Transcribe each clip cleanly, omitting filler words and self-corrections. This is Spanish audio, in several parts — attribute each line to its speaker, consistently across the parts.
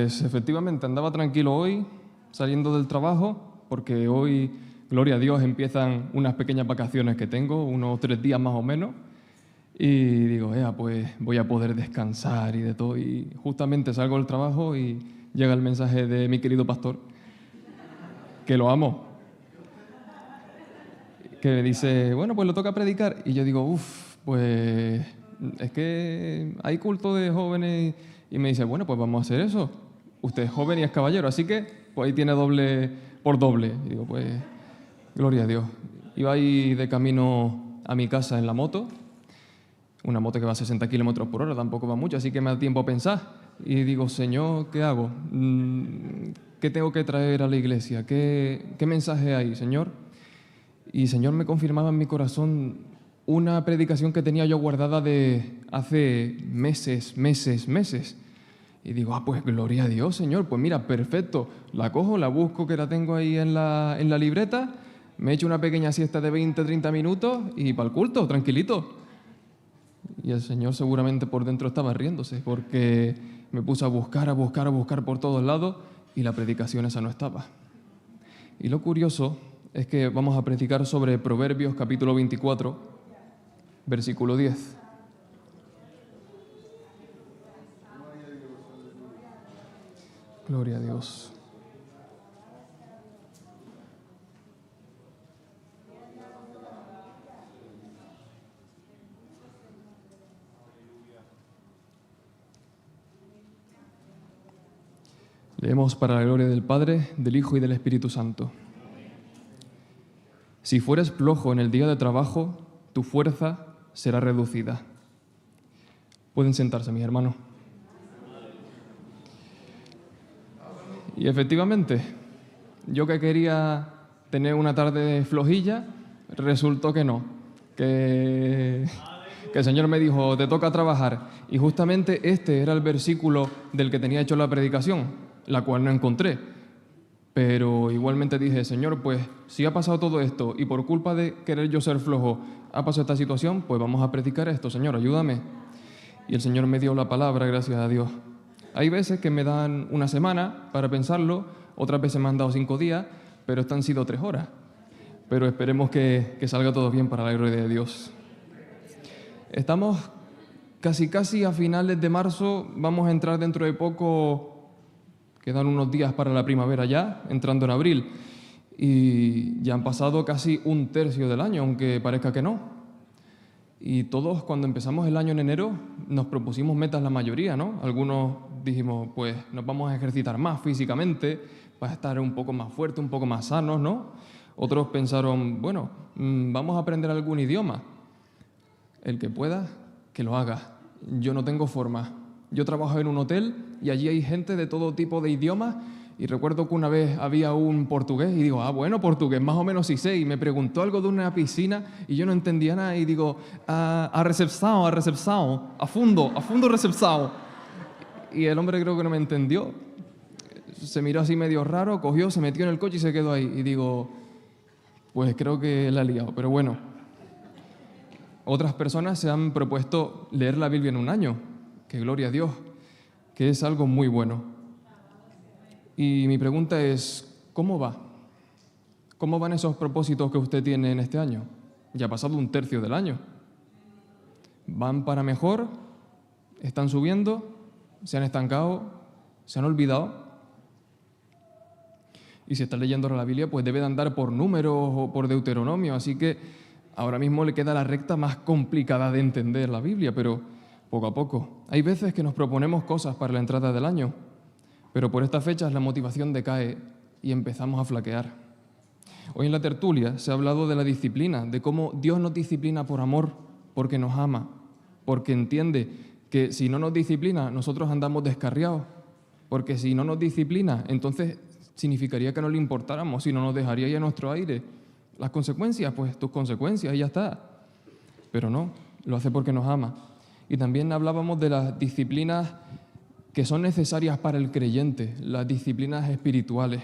Speaker 1: Pues efectivamente andaba tranquilo hoy, saliendo del trabajo, porque hoy, gloria a Dios, empiezan unas pequeñas vacaciones que tengo, unos 3 días más o menos, y digo, pues voy a poder descansar y de todo. Y justamente salgo del trabajo y llega el mensaje de mi querido pastor, que lo amo, que me dice, bueno, pues lo toca predicar. Y yo digo, pues es que hay culto de jóvenes. Y me dice, bueno, pues vamos a hacer eso. Usted es joven y es caballero, así que pues ahí tiene doble por doble. Y digo, pues, gloria a Dios. Iba ahí de camino a mi casa en la moto, una moto que va a 60 kilómetros por hora, tampoco va mucho, así que me da tiempo a pensar. Y digo, Señor, ¿qué hago? ¿Qué tengo que traer a la iglesia? ¿Qué mensaje hay, Señor? Y Señor me confirmaba en mi corazón una predicación que tenía yo guardada de hace meses. Y digo, pues gloria a Dios, Señor, pues mira, perfecto. La cojo, la busco, que la tengo ahí en la libreta, me echo una pequeña siesta de 20-30 minutos y para el culto, tranquilito. Y el Señor seguramente por dentro estaba riéndose, porque me puse a buscar por todos lados y la predicación esa no estaba. Y lo curioso es que vamos a predicar sobre Proverbios capítulo 24, versículo 10. Gloria a Dios. Leemos para la gloria del Padre, del Hijo y del Espíritu Santo. Si fueres flojo en el día de trabajo, tu fuerza será reducida. Pueden sentarse, mis hermanos. Y efectivamente, yo que quería tener una tarde flojilla, resultó que no, que el Señor me dijo, te toca trabajar. Y justamente este era el versículo del que tenía hecho la predicación, la cual no encontré. Pero igualmente dije, Señor, pues si ha pasado todo esto y por culpa de querer yo ser flojo ha pasado esta situación, pues vamos a predicar esto, Señor, ayúdame. Y el Señor me dio la palabra, gracias a Dios. Hay veces que me dan una semana para pensarlo, otras veces me han dado 5 días, pero estas han sido 3 horas. Pero esperemos que salga todo bien para la gloria de Dios. Estamos casi a finales de marzo, vamos a entrar dentro de poco, quedan unos días para la primavera ya, entrando en abril. Y ya han pasado casi 1/3 del año, aunque parezca que no. Y todos, cuando empezamos el año en enero, nos propusimos metas la mayoría, ¿no? Algunos dijimos, pues nos vamos a ejercitar más físicamente para estar un poco más fuertes, un poco más sanos, ¿no? Otros pensaron, bueno, vamos a aprender algún idioma. El que pueda, que lo haga. Yo no tengo forma. Yo trabajo en un hotel y allí hay gente de todo tipo de idiomas. Y recuerdo que una vez había un portugués y digo, bueno, portugués, más o menos sí sé. Y me preguntó algo de una piscina y yo no entendía nada. Y digo, a recepção, a fundo recepção. Y el hombre creo que no me entendió. Se miró así medio raro, cogió, se metió en el coche y se quedó ahí. Y digo, pues creo que la he liado. Pero bueno, otras personas se han propuesto leer la Biblia en un año. Que gloria a Dios, que es algo muy bueno. Y mi pregunta es, ¿cómo va? ¿Cómo van esos propósitos que usted tiene en este año? Ya ha pasado 1/3 del año. ¿Van para mejor? ¿Están subiendo? ¿Se han estancado? ¿Se han olvidado? Y si está leyendo la Biblia, pues debe de andar por números o por Deuteronomio, así que ahora mismo le queda la recta más complicada de entender la Biblia, pero poco a poco. Hay veces que nos proponemos cosas para la entrada del año, pero por estas fechas la motivación decae y empezamos a flaquear. Hoy en la tertulia se ha hablado de la disciplina, de cómo Dios nos disciplina por amor, porque nos ama, porque entiende que si no nos disciplina, nosotros andamos descarriados, porque si no nos disciplina, entonces significaría que no le importáramos, si no nos dejaría ahí a nuestro aire. Las consecuencias, pues tus consecuencias y ya está. Pero no, lo hace porque nos ama. Y también hablábamos de las disciplinas que son necesarias para el creyente, las disciplinas espirituales,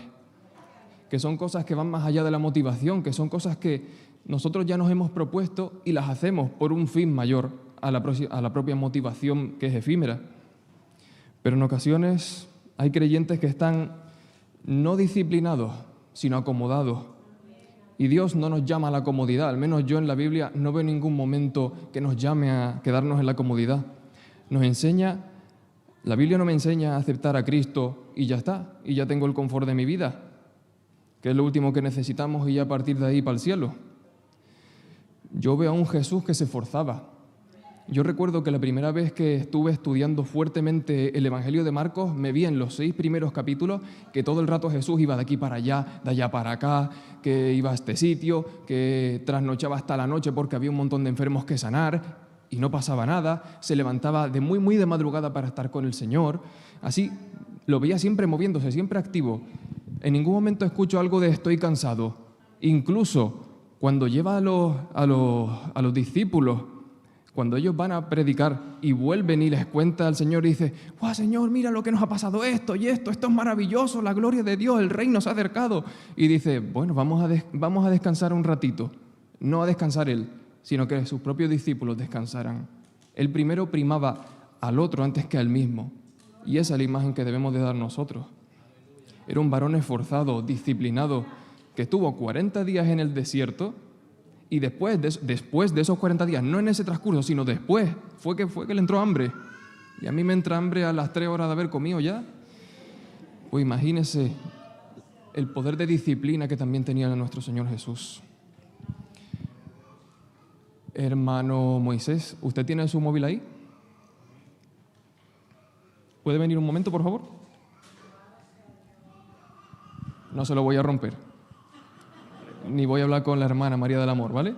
Speaker 1: que son cosas que van más allá de la motivación, que son cosas que nosotros ya nos hemos propuesto y las hacemos por un fin mayor a la propia motivación que es efímera. Pero en ocasiones Hay creyentes que están no disciplinados, sino acomodados. Y Dios no nos llama a la comodidad, al menos yo en la Biblia no veo ningún momento que nos llame a quedarnos en la comodidad. La Biblia no me enseña a aceptar a Cristo y ya está, y ya tengo el confort de mi vida, que es lo último que necesitamos y ya a partir de ahí para el cielo. Yo veo a un Jesús que se esforzaba. Yo recuerdo que la primera vez que estuve estudiando fuertemente el Evangelio de Marcos, me vi en los 6 primeros capítulos que todo el rato Jesús iba de aquí para allá, de allá para acá, que iba a este sitio, que trasnochaba hasta la noche porque había un montón de enfermos que sanar y no pasaba nada, se levantaba de muy de madrugada para estar con el Señor. Así lo veía siempre moviéndose, siempre activo. En ningún momento escucho algo de estoy cansado. Incluso cuando lleva a los discípulos, cuando ellos van a predicar y vuelven y les cuenta al Señor y dice, ¡guau, Señor, mira lo que nos ha pasado esto y esto es maravilloso, la gloria de Dios, el reino se ha acercado! Y dice, bueno, vamos a descansar un ratito. No a descansar él, sino que sus propios discípulos descansaran. Él primero primaba al otro antes que a él mismo. Y esa es la imagen que debemos de dar nosotros. Era un varón esforzado, disciplinado, que estuvo 40 días en el desierto. Y después de esos 40 días, no en ese transcurso, sino después, fue que le entró hambre. Y a mí me entra hambre a las 3 horas de haber comido ya. Pues imagínese el poder de disciplina que también tenía nuestro Señor Jesús. Hermano Moisés, ¿usted tiene su móvil ahí? ¿Puede venir un momento, por favor? No se lo voy a romper. Ni voy a hablar con la hermana María del Amor, ¿vale?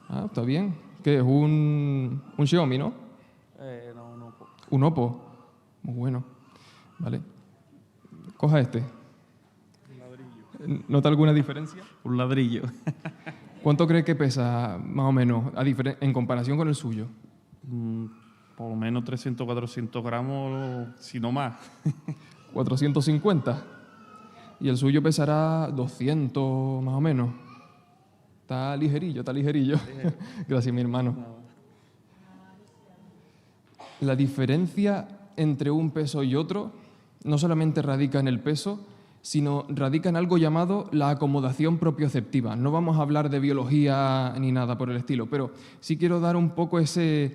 Speaker 1: Ah, está bien. ¿Qué es? Un Xiaomi, ¿no?
Speaker 2: No, un Oppo.
Speaker 1: Un Oppo. Muy bueno. Vale. Coja este.
Speaker 2: Un ladrillo.
Speaker 1: ¿Nota alguna diferencia?
Speaker 2: Un ladrillo.
Speaker 1: ¿Cuánto cree que pesa, más o menos, en comparación con el suyo?
Speaker 2: Por lo menos 300, 400 gramos, si no más.
Speaker 1: 450. Y el suyo pesará 200, más o menos. Está ligerillo, está ligerillo. Gracias, mi hermano. La diferencia entre un peso y otro no solamente radica en el peso, sino radica en algo llamado la acomodación propioceptiva. No vamos a hablar de biología ni nada por el estilo, pero sí quiero dar un poco esa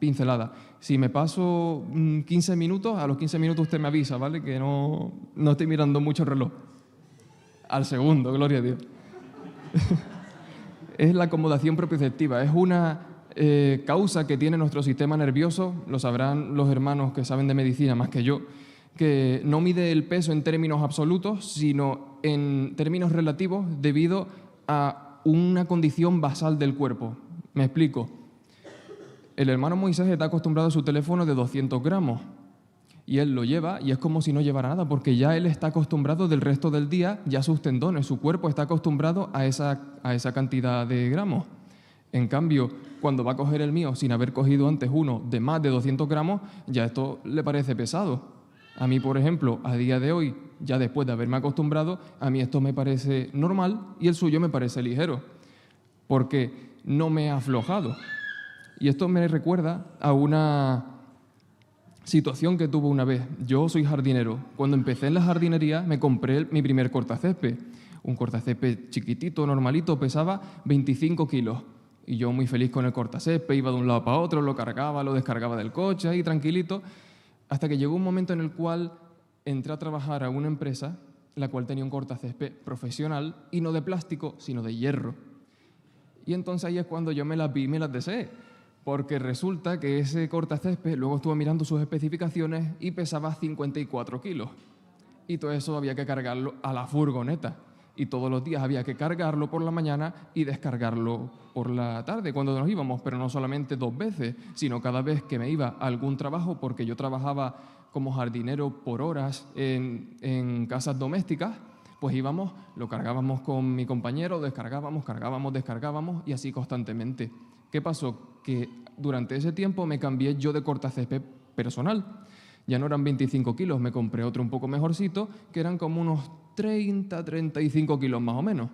Speaker 1: pincelada. Si me paso 15 minutos, a los 15 minutos usted me avisa, ¿vale? Que no estoy mirando mucho el reloj. Al segundo, gloria a Dios. Es la acomodación propioceptiva, es una causa que tiene nuestro sistema nervioso, lo sabrán los hermanos que saben de medicina más que yo, que no mide el peso en términos absolutos, sino en términos relativos debido a una condición basal del cuerpo. Me explico. El hermano Moisés está acostumbrado a su teléfono de 200 gramos y él lo lleva y es como si no llevara nada porque ya él está acostumbrado del resto del día, ya sus tendones, su cuerpo está acostumbrado a esa cantidad de gramos. En cambio, cuando va a coger el mío sin haber cogido antes uno de más de 200 gramos, ya esto le parece pesado. A mí, por ejemplo, a día de hoy, ya después de haberme acostumbrado, a mí esto me parece normal y el suyo me parece ligero porque no me ha aflojado. Y esto me recuerda a una situación que tuve una vez. Yo soy jardinero. Cuando empecé en la jardinería me compré mi primer cortacésped. Un cortacésped chiquitito, normalito, pesaba 25 kilos. Y yo muy feliz con el cortacésped, iba de un lado para otro, lo cargaba, lo descargaba del coche, ahí tranquilito, hasta que llegó un momento en el cual entré a trabajar a una empresa, la cual tenía un cortacésped profesional, y no de plástico, sino de hierro. Y entonces ahí es cuando yo me las vi y me las deseé. Porque resulta que ese cortacésped, luego estuve mirando sus especificaciones y pesaba 54 kilos. Y todo eso había que cargarlo a la furgoneta. Y todos los días había que cargarlo por la mañana y descargarlo por la tarde cuando nos íbamos. Pero no solamente 2 veces, sino cada vez que me iba a algún trabajo, porque yo trabajaba como jardinero por horas en casas domésticas, pues íbamos, lo cargábamos con mi compañero, descargábamos, descargábamos y así constantemente. ¿Qué pasó? Que durante ese tiempo me cambié yo de cortacésped personal. Ya no eran 25 kilos, me compré otro un poco mejorcito, que eran como unos 30, 35 kilos más o menos.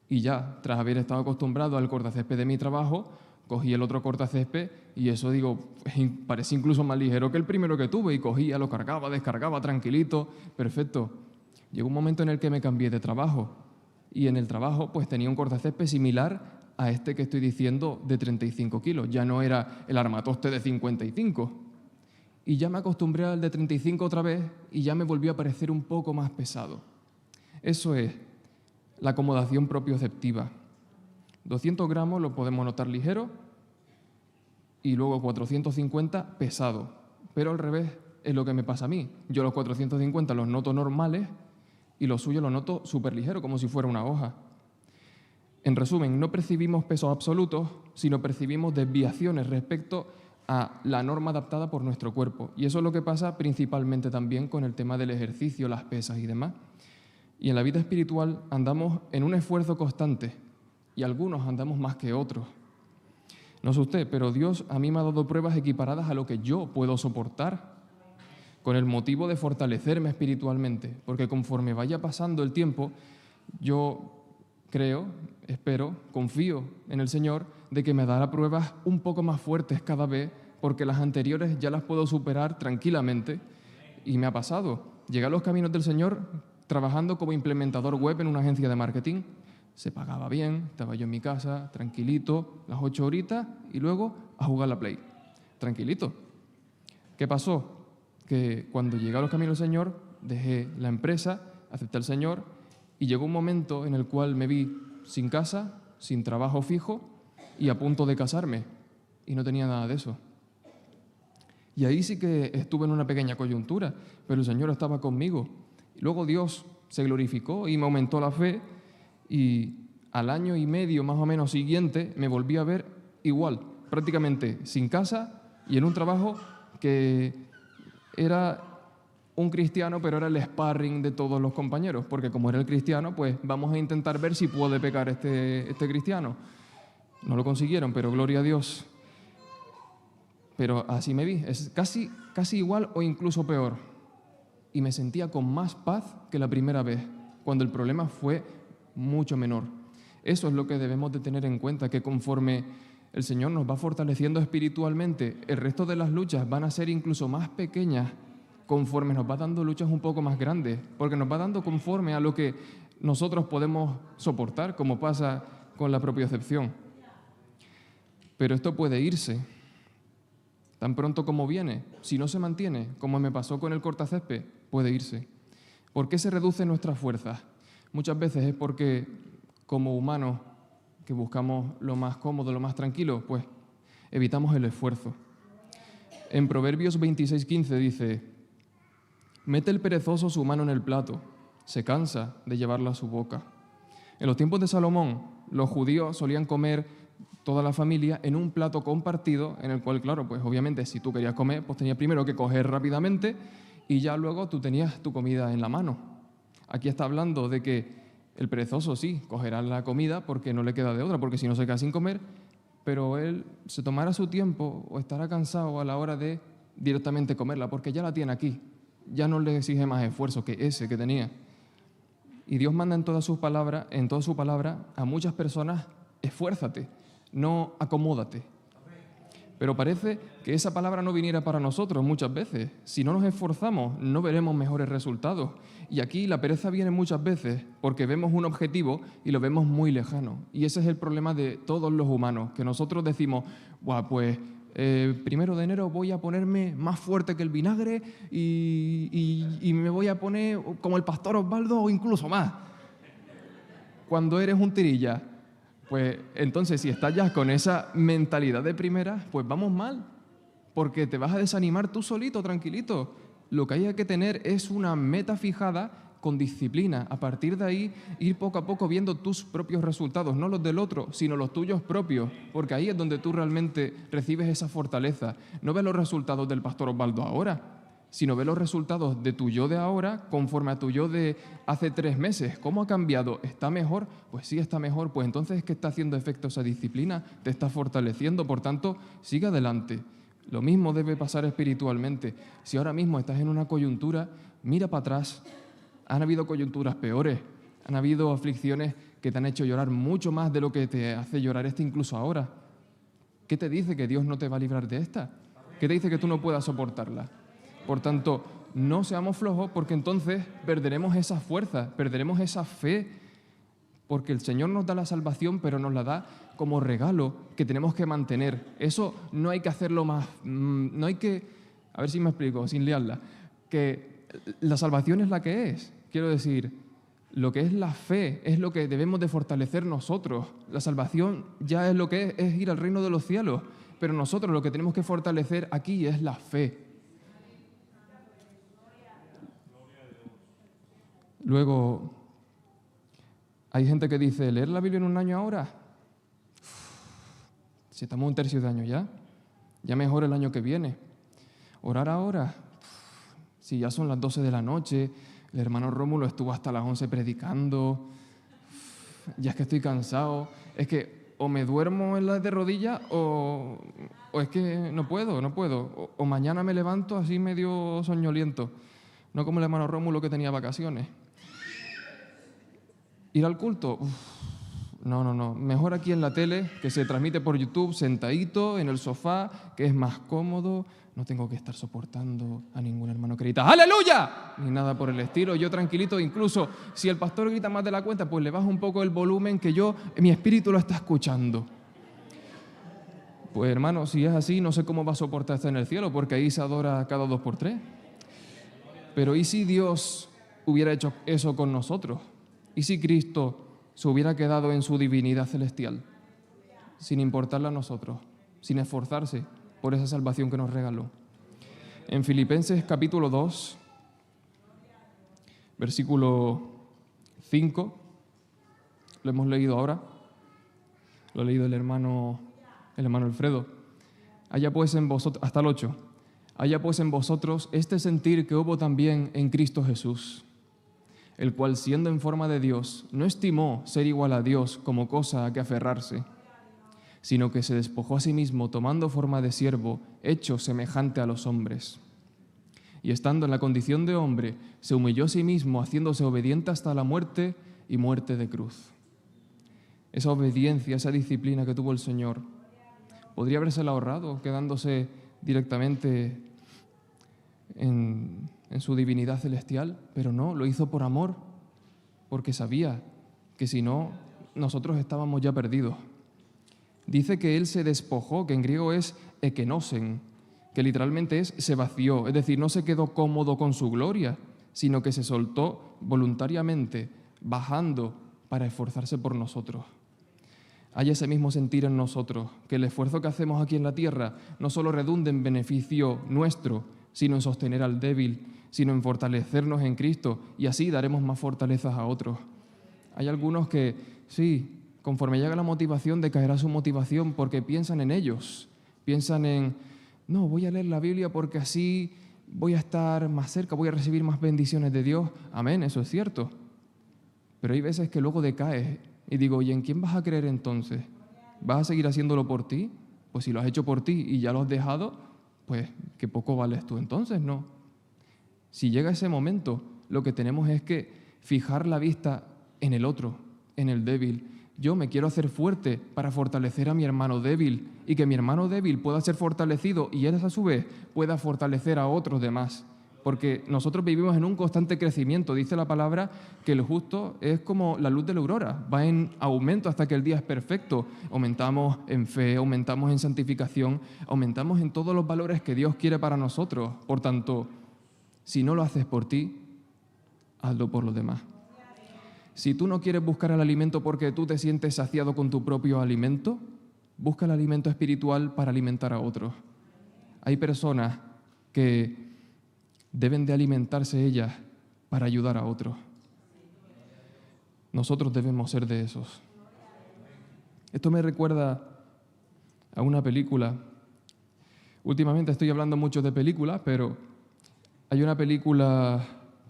Speaker 1: Y ya, tras haber estado acostumbrado al cortacésped de mi trabajo, Cogí el otro cortacésped y eso, digo, parece incluso más ligero que el primero que tuve, y cogía, lo cargaba, descargaba, tranquilito, perfecto. Llegó un momento en el que me cambié de trabajo y en el trabajo pues tenía un cortacésped similar a este que estoy diciendo, de 35 kilos. Ya no era el armatoste de 55. Y ya me acostumbré al de 35 otra vez y ya me volvió a parecer un poco más pesado. Eso es la acomodación propioceptiva. 200 gramos lo podemos notar ligero y luego 450 pesado. Pero al revés es lo que me pasa a mí. Yo los 450 los noto normales y los suyos los noto súper ligeros, como si fuera una hoja. En resumen, no percibimos pesos absolutos, sino percibimos desviaciones respecto a la norma adaptada por nuestro cuerpo. Y eso es lo que pasa principalmente también con el tema del ejercicio, las pesas y demás. Y en la vida espiritual andamos en un esfuerzo constante y algunos andamos más que otros. No sé usted, pero Dios a mí me ha dado pruebas equiparadas a lo que yo puedo soportar con el motivo de fortalecerme espiritualmente, porque conforme vaya pasando el tiempo, yo creo, espero, confío en el Señor de que me dará pruebas un poco más fuertes cada vez, porque las anteriores ya las puedo superar tranquilamente. Y me ha pasado. Llegué a los caminos del Señor trabajando como implementador web en una agencia de marketing. Se pagaba bien, estaba yo en mi casa, tranquilito, las 8 horitas y luego a jugar la Play. Tranquilito. ¿Qué pasó? Que cuando llegué a los caminos del Señor, dejé la empresa, acepté al Señor y llegó un momento en el cual me vi sin casa, sin trabajo fijo y a punto de casarme. Y no tenía nada de eso. Y ahí sí que estuve en una pequeña coyuntura, pero el Señor estaba conmigo. Y luego Dios se glorificó y me aumentó la fe, y al año y medio más o menos siguiente me volví a ver igual, prácticamente sin casa y en un trabajo que era un cristiano, pero era el sparring de todos los compañeros, porque como era el cristiano, pues vamos a intentar ver si puede pecar este cristiano. No lo consiguieron, pero gloria a Dios. Pero así me vi, es casi igual o incluso peor. Y me sentía con más paz que la primera vez, cuando el problema fue mucho menor. Eso es lo que debemos de tener en cuenta, que conforme el Señor nos va fortaleciendo espiritualmente, el resto de las luchas van a ser incluso más pequeñas conforme nos va dando luchas un poco más grandes, porque nos va dando conforme a lo que nosotros podemos soportar, como pasa con la propiocepción. Pero esto puede irse tan pronto como viene. Si no se mantiene, como me pasó con el cortacésped, puede irse. ¿Por qué se reducen nuestras fuerzas? Muchas veces es porque, como humanos, que buscamos lo más cómodo, lo más tranquilo, pues evitamos el esfuerzo. En Proverbios 26:15 dice: «Mete el perezoso su mano en el plato, se cansa de llevarla a su boca». En los tiempos de Salomón, los judíos solían comer toda la familia en un plato compartido, en el cual, claro, pues obviamente si tú querías comer, pues tenías primero que coger rápidamente y ya luego tú tenías tu comida en la mano. Aquí está hablando de que el perezoso sí cogerá la comida porque no le queda de otra, porque si no se queda sin comer, pero él se tomará su tiempo o estará cansado a la hora de directamente comerla, porque ya la tiene aquí, ya no le exige más esfuerzo que ese que tenía. Y Dios manda en toda su palabra a muchas personas: esfuérzate, no acomódate. Pero parece que esa palabra no viniera para nosotros muchas veces. Si no nos esforzamos, no veremos mejores resultados. Y aquí la pereza viene muchas veces porque vemos un objetivo y lo vemos muy lejano. Y ese es el problema de todos los humanos, que nosotros decimos: «Buah, pues 1 de enero voy a ponerme más fuerte que el vinagre y me voy a poner como el pastor Osvaldo o incluso más». Cuando eres un tirilla, pues entonces si estás ya con esa mentalidad de primera, pues vamos mal, porque te vas a desanimar tú solito, tranquilito. Lo que hay que tener es una meta fijada con disciplina. A partir de ahí, ir poco a poco viendo tus propios resultados, no los del otro, sino los tuyos propios, porque ahí es donde tú realmente recibes esa fortaleza. No ves los resultados del pastor Osvaldo ahora, sino ve los resultados de tu yo de ahora conforme a tu yo de hace 3 meses. ¿Cómo ha cambiado? ¿Está mejor? Pues sí, está mejor. Pues entonces es que está haciendo efecto esa disciplina, te está fortaleciendo, por tanto, sigue adelante. Lo mismo debe pasar espiritualmente. Si ahora mismo estás en una coyuntura, mira para atrás. Han habido coyunturas peores, han habido aflicciones que te han hecho llorar mucho más de lo que te hace llorar incluso ahora. ¿Qué te dice que Dios no te va a librar de esta? ¿Qué te dice que tú no puedas soportarla? Por tanto, no seamos flojos porque entonces perderemos esa fuerza, perderemos esa fe, porque el Señor nos da la salvación, pero nos la da como regalo que tenemos que mantener. Eso no hay que hacerlo más, no hay que, a ver si me explico, sin liarla, que la salvación es la que es. Quiero decir, lo que es la fe es lo que debemos de fortalecer nosotros. La salvación ya es lo que es ir al reino de los cielos, pero nosotros lo que tenemos que fortalecer aquí es la fe. Luego, hay gente que dice, ¿leer la Biblia en un año ahora? Si estamos en un tercio de año ya mejor el año que viene. ¿Orar ahora? Si ya son las 12 de la noche, el hermano Rómulo estuvo hasta las 11 predicando, ya es que estoy cansado. Es que o me duermo en la de rodillas o es que no puedo. O mañana me levanto así medio soñoliento, no como el hermano Rómulo que tenía vacaciones. Ir al culto, no. Mejor aquí en la tele, que se transmite por YouTube, sentadito en el sofá, que es más cómodo. No tengo que estar soportando a ningún hermano que grita ¡Aleluya! Ni nada por el estilo. Yo tranquilito, incluso si el pastor grita más de la cuenta, pues le bajo un poco el volumen que mi espíritu lo está escuchando. Pues hermano, si es así, no sé cómo va a soportar estar en el cielo, porque ahí se adora cada 2 por 3. Pero ¿y si Dios hubiera hecho eso con nosotros? ¿Y si Cristo se hubiera quedado en su divinidad celestial, sin importarle a nosotros, sin esforzarse por esa salvación que nos regaló? En Filipenses capítulo 2, versículo 5, lo hemos leído ahora, lo ha leído el hermano Alfredo. Haya pues en vosotros, hasta el 8, haya pues en vosotros este sentir que hubo también en Cristo Jesús, el cual, siendo en forma de Dios, no estimó ser igual a Dios como cosa a que aferrarse, sino que se despojó a sí mismo, tomando forma de siervo, hecho semejante a los hombres. Y estando en la condición de hombre, se humilló a sí mismo, haciéndose obediente hasta la muerte y muerte de cruz. Esa obediencia, esa disciplina que tuvo el Señor, podría habérsela ahorrado, quedándose directamente en su divinidad celestial, pero no, lo hizo por amor, porque sabía que si no, nosotros estábamos ya perdidos. Dice que Él se despojó, que en griego es ekenosen, que literalmente es se vació, es decir, no se quedó cómodo con su gloria, sino que se soltó voluntariamente, bajando para esforzarse por nosotros. Hay ese mismo sentir en nosotros, que el esfuerzo que hacemos aquí en la tierra no solo redunde en beneficio nuestro, sino en sostener al débil, sino en fortalecernos en Cristo, y así daremos más fortalezas a otros. Hay algunos que, sí, conforme llega la motivación, decaerá su motivación porque piensan en ellos, piensan en, no, voy a leer la Biblia porque así voy a estar más cerca, voy a recibir más bendiciones de Dios. Amén, eso es cierto. Pero hay veces que luego decaes y digo, ¿y en quién vas a creer entonces? ¿Vas a seguir haciéndolo por ti? Pues si lo has hecho por ti y ya lo has dejado, pues qué poco vales tú entonces, ¿no? Si llega ese momento, lo que tenemos es que fijar la vista en el otro, en el débil. Yo me quiero hacer fuerte para fortalecer a mi hermano débil y que mi hermano débil pueda ser fortalecido y él a su vez pueda fortalecer a otros demás. Porque nosotros vivimos en un constante crecimiento. Dice la palabra que el justo es como la luz de la aurora, va en aumento hasta que el día es perfecto. Aumentamos en fe, aumentamos en santificación, aumentamos en todos los valores que Dios quiere para nosotros. Por tanto, si no lo haces por ti, hazlo por los demás. Si tú no quieres buscar el alimento porque tú te sientes saciado con tu propio alimento, busca el alimento espiritual para alimentar a otros. Hay personas que deben de alimentarse ellas para ayudar a otros. Nosotros debemos ser de esos. Esto me recuerda a una película. Últimamente estoy hablando mucho de películas, pero hay una película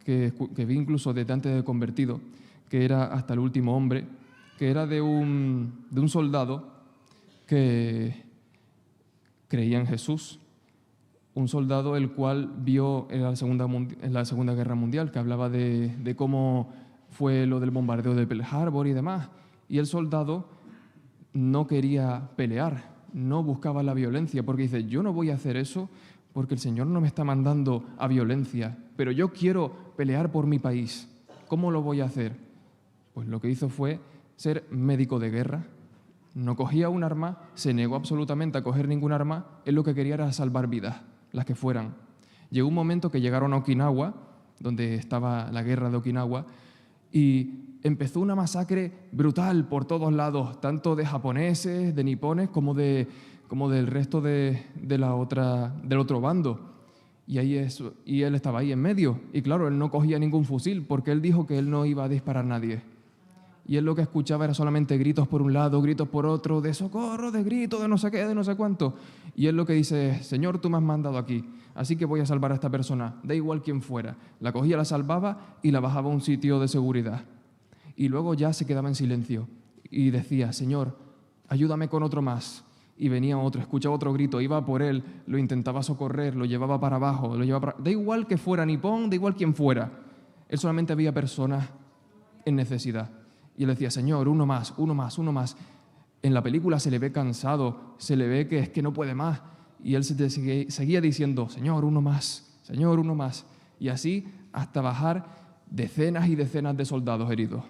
Speaker 1: que vi incluso desde antes de convertido, que era Hasta el último hombre, que era de un soldado que creía en Jesús. Un soldado el cual vio en la Segunda Guerra Mundial, que hablaba de cómo fue lo del bombardeo de Pearl Harbor y demás. Y el soldado no quería pelear, no buscaba la violencia, porque dice, yo no voy a hacer eso porque el Señor no me está mandando a violencia, pero yo quiero pelear por mi país. ¿Cómo lo voy a hacer? Pues lo que hizo fue ser médico de guerra. No cogía un arma, se negó absolutamente a coger ningún arma, él lo que quería era salvar vidas, las que fueran. Llegó un momento que llegaron a Okinawa, donde estaba la guerra de Okinawa, y empezó una masacre brutal por todos lados, tanto de japoneses, de nipones, como del resto del otro bando. Y él estaba ahí en medio. Y claro, él no cogía ningún fusil, porque él dijo que él no iba a disparar a nadie. Y él lo que escuchaba era solamente gritos por un lado, gritos por otro, de socorro, de grito, de no sé qué, de no sé cuánto. Y él lo que dice es, Señor, tú me has mandado aquí, así que voy a salvar a esta persona, da igual quién fuera. La cogía, la salvaba y la bajaba a un sitio de seguridad. Y luego ya se quedaba en silencio y decía, Señor, ayúdame con otro más. Y venía otro, escuchaba otro grito, iba por él, lo intentaba socorrer, lo llevaba para abajo, da igual que fuera nipón, da igual quién fuera. Él solamente había personas en necesidad. Y él decía, Señor, uno más, uno más, uno más. En la película se le ve cansado, se le ve que es que no puede más. Y él seguía diciendo, Señor, uno más, Señor, uno más. Y así hasta bajar decenas y decenas de soldados heridos.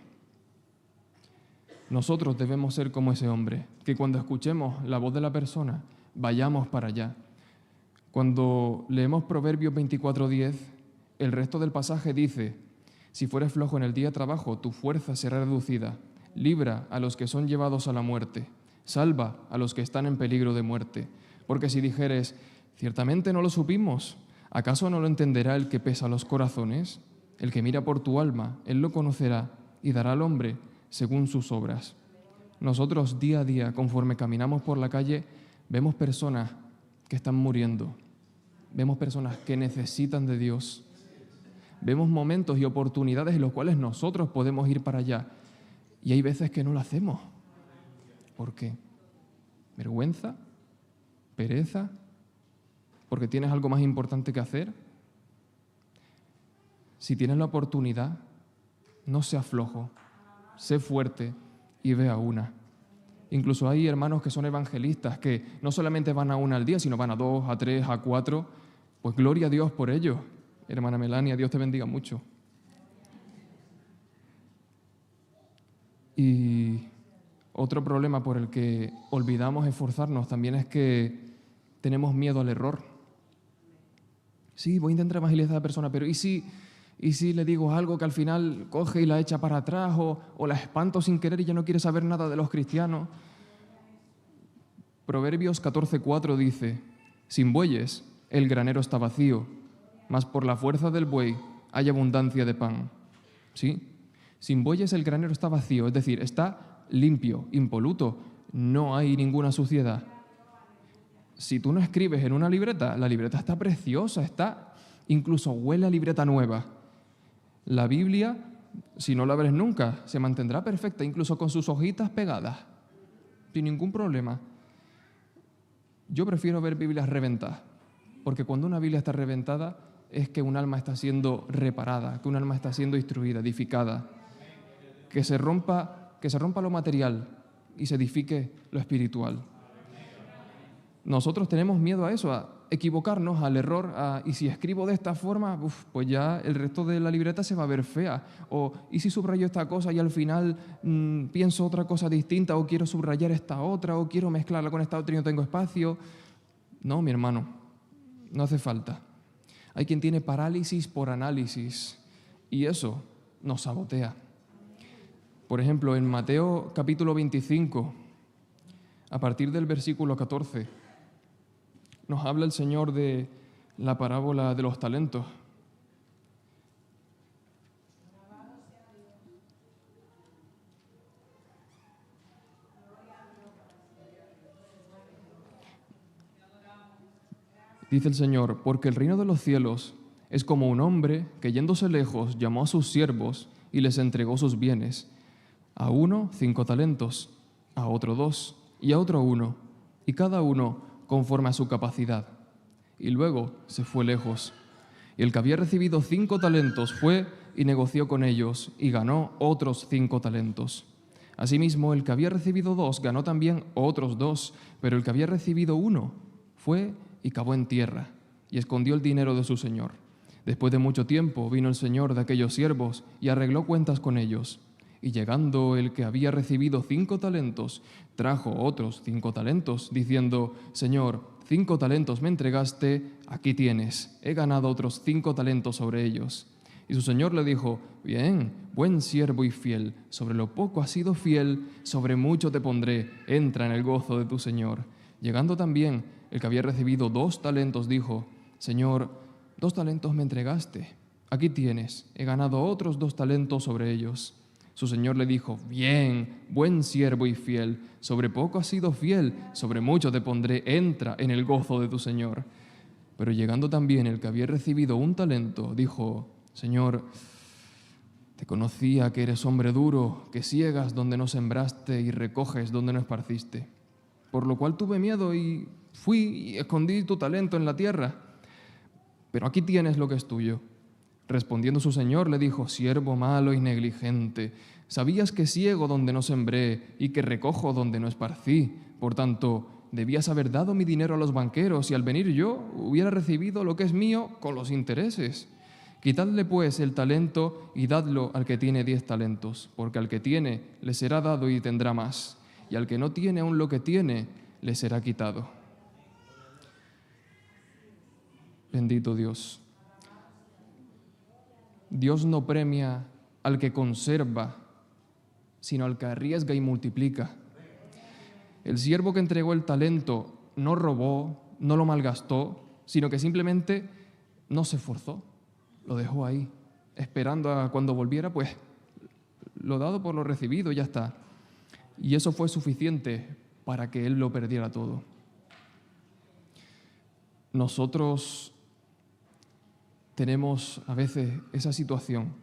Speaker 1: Nosotros debemos ser como ese hombre, que cuando escuchemos la voz de la persona, vayamos para allá. Cuando leemos Proverbios 24:10, el resto del pasaje dice, si fueres flojo en el día de trabajo, tu fuerza será reducida. Libra a los que son llevados a la muerte. Salva a los que están en peligro de muerte. Porque si dijeres, ciertamente no lo supimos, ¿acaso no lo entenderá el que pesa los corazones? El que mira por tu alma, él lo conocerá y dará al hombre según sus obras. Nosotros día a día, conforme caminamos por la calle, vemos personas que están muriendo. Vemos personas que necesitan de Dios. Vemos momentos y oportunidades en los cuales nosotros podemos ir para allá. Y hay veces que no lo hacemos. ¿Por qué? ¿Vergüenza? ¿Pereza? ¿Porque tienes algo más importante que hacer? Si tienes la oportunidad, no seas flojo, sé fuerte y ve a una. Incluso hay hermanos que son evangelistas, que no solamente van a una al día, sino van a 2, a 3, a 4. Pues gloria a Dios por ello. Hermana Melania, Dios te bendiga mucho. Y otro problema por el que olvidamos esforzarnos también es que tenemos miedo al error. Sí, voy a intentar evangelizar a esa persona, pero ¿y si le digo algo que al final coge y la echa para atrás o la espanto sin querer y ya no quiere saber nada de los cristianos? Proverbios 14:4 dice, sin bueyes el granero está vacío, mas por la fuerza del buey hay abundancia de pan. ¿Sí? Sin bueyes el granero está vacío, es decir, está limpio, impoluto, no hay ninguna suciedad. Si tú no escribes en una libreta, la libreta está preciosa, incluso huele a libreta nueva. La Biblia, si no la abres nunca, se mantendrá perfecta, incluso con sus hojitas pegadas, sin ningún problema. Yo prefiero ver Biblias reventadas, porque cuando una Biblia está reventada es que un alma está siendo reparada, que un alma está siendo instruida, edificada, que se rompa lo material y se edifique lo espiritual. Nosotros tenemos miedo a eso, a equivocarnos, al error, y si escribo de esta forma, pues ya el resto de la libreta se va a ver fea. O, ¿y si subrayo esta cosa y al final pienso otra cosa distinta, o quiero subrayar esta otra, o quiero mezclarla con esta otra y no tengo espacio? No, mi hermano, no hace falta. Hay quien tiene parálisis por análisis y eso nos sabotea. Por ejemplo, en Mateo capítulo 25, a partir del versículo 14, nos habla el Señor de la parábola de los talentos. Dice el Señor, porque el reino de los cielos es como un hombre que yéndose lejos llamó a sus siervos y les entregó sus bienes. A uno 5 talentos, a otro 2 y a otro 1, y cada uno conforme a su capacidad. Y luego se fue lejos. Y el que había recibido 5 talentos fue y negoció con ellos y ganó otros 5 talentos. Asimismo, el que había recibido 2 ganó también otros 2, pero el que había recibido 1 fue y cavó en tierra y escondió el dinero de su señor. Después de mucho tiempo vino el señor de aquellos siervos y arregló cuentas con ellos. Y llegando el que había recibido 5 talentos, trajo otros 5 talentos, diciendo: Señor, 5 talentos me entregaste, aquí tienes, he ganado otros 5 talentos sobre ellos. Y su señor le dijo: Bien, buen siervo y fiel, sobre lo poco has sido fiel, sobre mucho te pondré, entra en el gozo de tu señor. Llegando también el que había recibido 2 talentos, dijo: Señor, 2 talentos me entregaste, aquí tienes, he ganado otros 2 talentos sobre ellos. Su señor le dijo: Bien, buen siervo y fiel, sobre poco has sido fiel, sobre mucho te pondré, entra en el gozo de tu señor. Pero llegando también el que había recibido 1 talento, dijo: Señor, te conocía que eres hombre duro, que siegas donde no sembraste y recoges donde no esparciste. Por lo cual tuve miedo y fui y escondí tu talento en la tierra. Pero aquí tienes lo que es tuyo. Respondiendo su señor le dijo: Siervo malo y negligente, sabías que siego donde no sembré y que recojo donde no esparcí. Por tanto, debías haber dado mi dinero a los banqueros y al venir yo hubiera recibido lo que es mío con los intereses. Quitadle pues el talento y dadlo al que tiene 10 talentos, porque al que tiene le será dado y tendrá más, y al que no tiene aún lo que tiene le será quitado. Bendito Dios. Dios no premia al que conserva, sino al que arriesga y multiplica. El siervo que entregó el talento no robó, no lo malgastó, sino que simplemente no se esforzó, lo dejó ahí, esperando a cuando volviera, pues lo dado por lo recibido, ya está. Y eso fue suficiente para que él lo perdiera todo. Nosotros tenemos a veces esa situación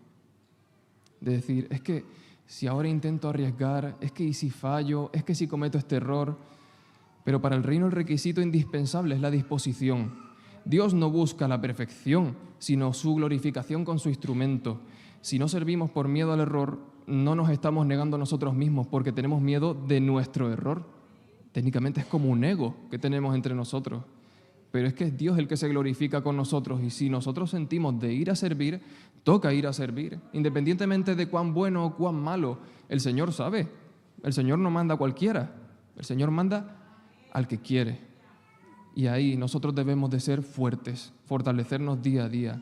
Speaker 1: de decir: es que si ahora intento arriesgar, es que y si fallo, es que si cometo este error. Pero para el reino el requisito indispensable es la disposición. Dios no busca la perfección, sino su glorificación con su instrumento. Si no servimos por miedo al error, no nos estamos negando a nosotros mismos porque tenemos miedo de nuestro error. Técnicamente es como un ego que tenemos entre nosotros. Pero es que es Dios el que se glorifica con nosotros, y si nosotros sentimos de ir a servir, toca ir a servir, independientemente de cuán bueno o cuán malo. El Señor sabe, el Señor no manda a cualquiera, el Señor manda al que quiere. Y ahí nosotros debemos de ser fuertes, fortalecernos día a día,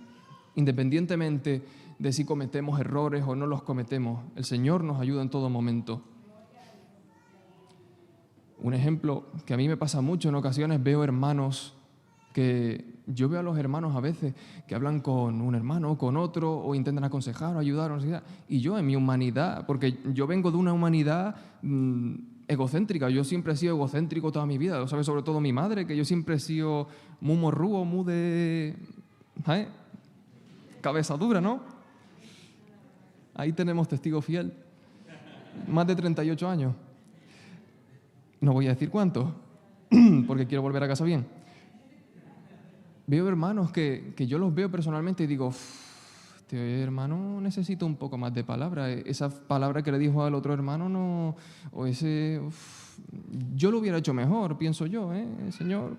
Speaker 1: independientemente de si cometemos errores o no los cometemos. El Señor nos ayuda en todo momento. Un ejemplo que a mí me pasa mucho en ocasiones, veo hermanos que yo veo a los hermanos a veces que hablan con un hermano, con otro, o intentan aconsejar o ayudar, o no sé qué, y yo en mi humanidad, porque yo vengo de una humanidad egocéntrica, yo siempre he sido egocéntrico toda mi vida, lo sabe sobre todo mi madre, que yo siempre he sido muy morrúo, muy de cabeza dura, ¿no? Ahí tenemos testigo fiel, más de 38 años, no voy a decir cuánto, porque quiero volver a casa bien. Veo hermanos que yo los veo personalmente y digo: este hermano necesita un poco más de palabra. Esa palabra que le dijo al otro hermano no, o ese, yo lo hubiera hecho mejor, pienso yo, Señor.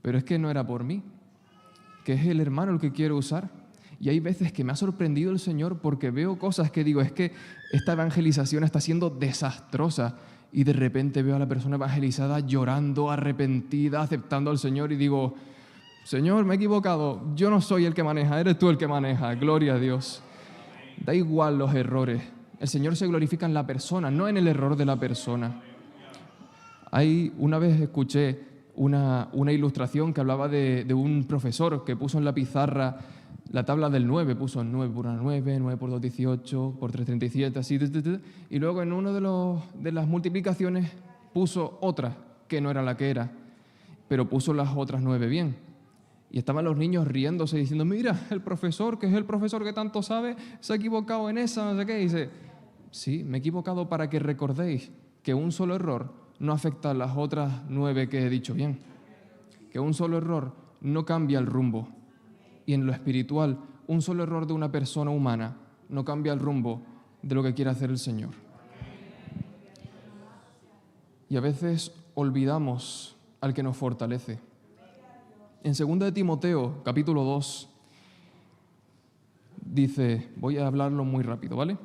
Speaker 1: Pero es que no era por mí, que es el hermano el que quiero usar. Y hay veces que me ha sorprendido el Señor porque veo cosas que digo: es que esta evangelización está siendo desastrosa. Y de repente veo a la persona evangelizada llorando, arrepentida, aceptando al Señor, y digo: Señor, me he equivocado, yo no soy el que maneja, eres tú el que maneja, gloria a Dios. Da igual los errores, el Señor se glorifica en la persona, no en el error de la persona. Una vez escuché una ilustración que hablaba de un profesor que puso en la pizarra la tabla del 9, puso 9 por 1, 9, 9 por 2, 18, por 3, 37, así, y luego en uno de las multiplicaciones puso otra que no era la que era, pero puso las otras 9 bien. Y estaban los niños riéndose diciendo: mira, el profesor, que es el profesor que tanto sabe, se ha equivocado en esa, no sé qué. Y dice: sí, me he equivocado para que recordéis que un solo error no afecta a las otras 9 que he dicho bien, que un solo error no cambia el rumbo. Y en lo espiritual, un solo error de una persona humana no cambia el rumbo de lo que quiere hacer el Señor. y a veces olvidamos al que nos fortalece. En 2 de Timoteo, capítulo 2, dice, voy a hablarlo muy rápido, ¿vale?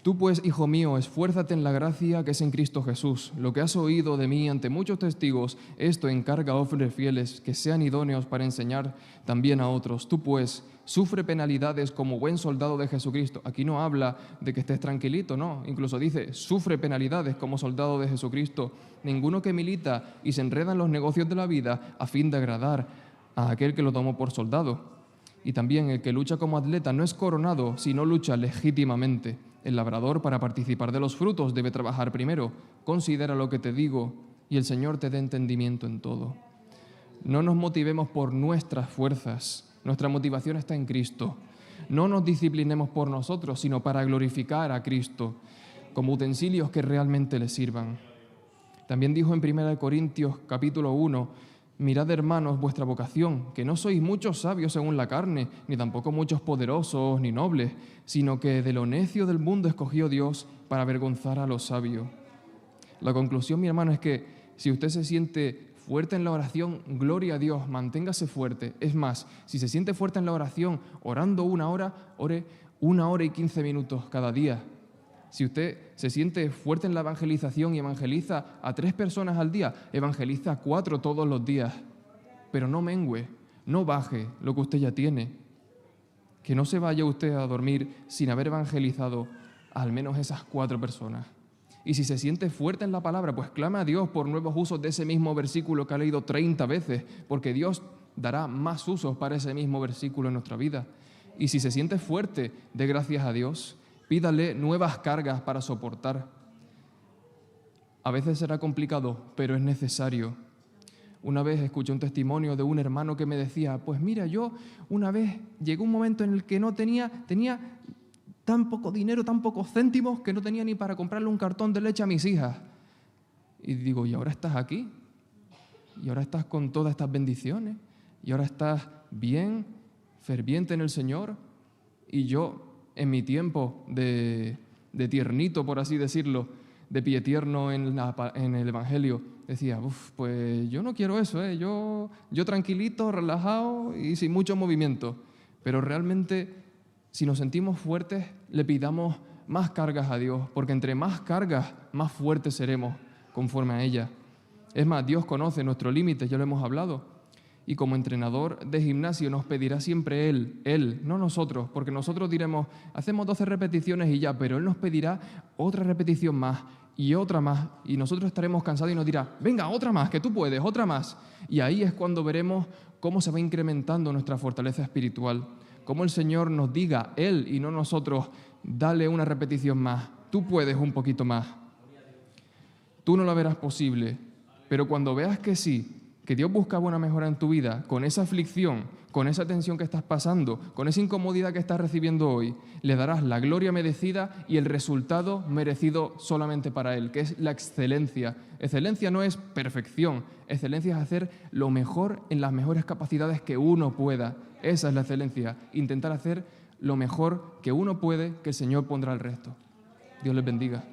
Speaker 1: Tú pues, hijo mío, esfuérzate en la gracia que es en Cristo Jesús. Lo que has oído de mí ante muchos testigos, esto encarga a hombres fieles que sean idóneos para enseñar también a otros. Tú pues, sufre penalidades como buen soldado de Jesucristo. Aquí no habla de que estés tranquilito, no. Incluso dice, sufre penalidades como soldado de Jesucristo. Ninguno que milita y se enreda en los negocios de la vida a fin de agradar a aquel que lo tomó por soldado. Y también el que lucha como atleta no es coronado, sino lucha legítimamente. El labrador, para participar de los frutos, debe trabajar primero. Considera lo que te digo y el Señor te dé entendimiento en todo. No nos motivemos por nuestras fuerzas. Nuestra motivación está en Cristo. No nos disciplinemos por nosotros, sino para glorificar a Cristo como utensilios que realmente le sirvan. También dijo en 1 Corintios capítulo 1, mirad, hermanos, vuestra vocación, que no sois muchos sabios según la carne, ni tampoco muchos poderosos ni nobles, sino que de lo necio del mundo escogió Dios para avergonzar a los sabios. La conclusión, mi hermano, es que si usted se siente fuerte en la oración, gloria a Dios, manténgase fuerte. Es más, si se siente fuerte en la oración, orando 1 hora, ore 1 hora y 15 minutos cada día. Si usted se siente fuerte en la evangelización y evangeliza a 3 personas al día, evangeliza a 4 todos los días. Pero no mengüe, no baje lo que usted ya tiene. Que no se vaya usted a dormir sin haber evangelizado a al menos esas 4 personas. Y si se siente fuerte en la palabra, pues clama a Dios por nuevos usos de ese mismo versículo que ha leído 30 veces, porque Dios dará más usos para ese mismo versículo en nuestra vida. Y si se siente fuerte, dé gracias a Dios. Pídale nuevas cargas para soportar. A veces será complicado, pero es necesario. Una vez escuché un testimonio de un hermano que me decía, pues mira, yo una vez llegó un momento en el que no tenía tan poco dinero, tan pocos céntimos, que no tenía ni para comprarle un cartón de leche a mis hijas. Y digo, ¿y ahora estás aquí? ¿Y ahora estás con todas estas bendiciones? ¿Y ahora estás bien, ferviente en el Señor? Y yo, en mi tiempo de tiernito, por así decirlo, de pie tierno en el Evangelio, decía, pues yo no quiero eso, yo tranquilito, relajado y sin mucho movimiento. Pero realmente, si nos sentimos fuertes, le pidamos más cargas a Dios, porque entre más cargas, más fuertes seremos conforme a ella. Es más, Dios conoce nuestros límites, ya lo hemos hablado. Y como entrenador de gimnasio nos pedirá siempre Él, no nosotros, porque nosotros diremos, hacemos 12 repeticiones y ya, pero Él nos pedirá otra repetición más y otra más, y nosotros estaremos cansados y nos dirá, venga, otra más, que tú puedes, otra más. Y ahí es cuando veremos cómo se va incrementando nuestra fortaleza espiritual, cómo el Señor nos diga, Él y no nosotros, dale una repetición más, tú puedes un poquito más. Tú no lo verás posible, pero cuando veas que sí, que Dios buscaba una mejora en tu vida, con esa aflicción, con esa tensión que estás pasando, con esa incomodidad que estás recibiendo hoy, le darás la gloria merecida y el resultado merecido solamente para Él, que es la excelencia. Excelencia no es perfección, excelencia es hacer lo mejor en las mejores capacidades que uno pueda. Esa es la excelencia, intentar hacer lo mejor que uno puede, que el Señor pondrá el resto. Dios les bendiga.